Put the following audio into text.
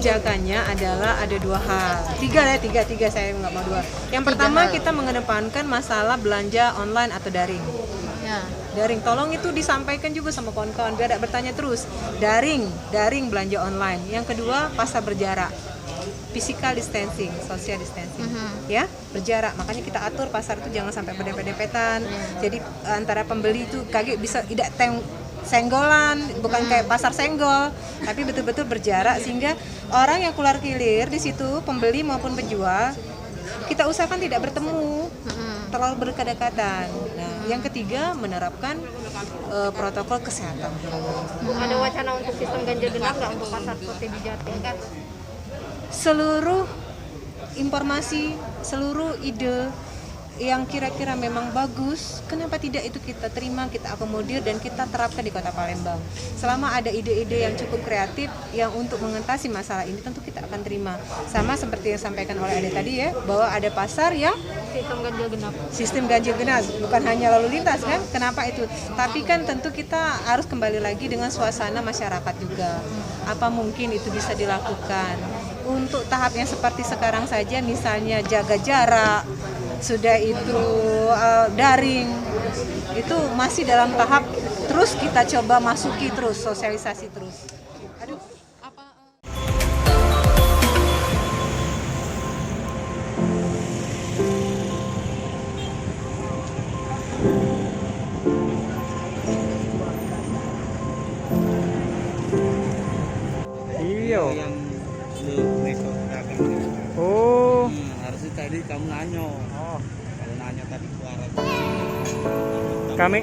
kebijakannya adalah ada dua hal, tiga saya nggak mau dua. Yang pertama kita mengedepankan masalah belanja online atau daring. Ya. Daring, tolong itu disampaikan juga sama kawan-kawan biar tidak bertanya terus. Daring belanja online. Yang kedua pasar berjarak, physical distancing, social distancing, ya berjarak. Makanya kita atur pasar itu jangan sampai berdempet-dempetan. Jadi antara pembeli itu kaget bisa tidak senggolan, bukan kayak pasar senggol, tapi betul-betul berjarak sehingga orang yang keluar kilir di situ, pembeli maupun penjual, kita usahakan tidak bertemu, terlalu berdekatan. Nah, yang ketiga menerapkan protokol kesehatan. Ada wacana untuk sistem ganjil genap nggak untuk pasar seperti di Jatim kan? Seluruh informasi, seluruh ide yang kira-kira memang bagus, kenapa tidak itu kita terima, kita akomodir dan kita terapkan di Kota Palembang. Selama ada ide-ide yang cukup kreatif yang untuk mengatasi masalah ini, tentu kita akan terima. Sama seperti yang disampaikan oleh Ade tadi ya, bahwa ada pasar yang sistem ganjil genap, bukan hanya lalu lintas kan? Kenapa itu? Tapi kan tentu kita harus kembali lagi dengan suasana masyarakat juga. Apa mungkin itu bisa dilakukan? Untuk tahap yang seperti sekarang saja, misalnya jaga jarak, sudah itu daring, itu masih dalam tahap terus kita coba masuki terus, sosialisasi terus. Aduh, apa? Iya. Yang lu rekod dagang. Oh. Harusnya tadi kamu nanya. Oh. Kalau nanya tadi ke arah Kami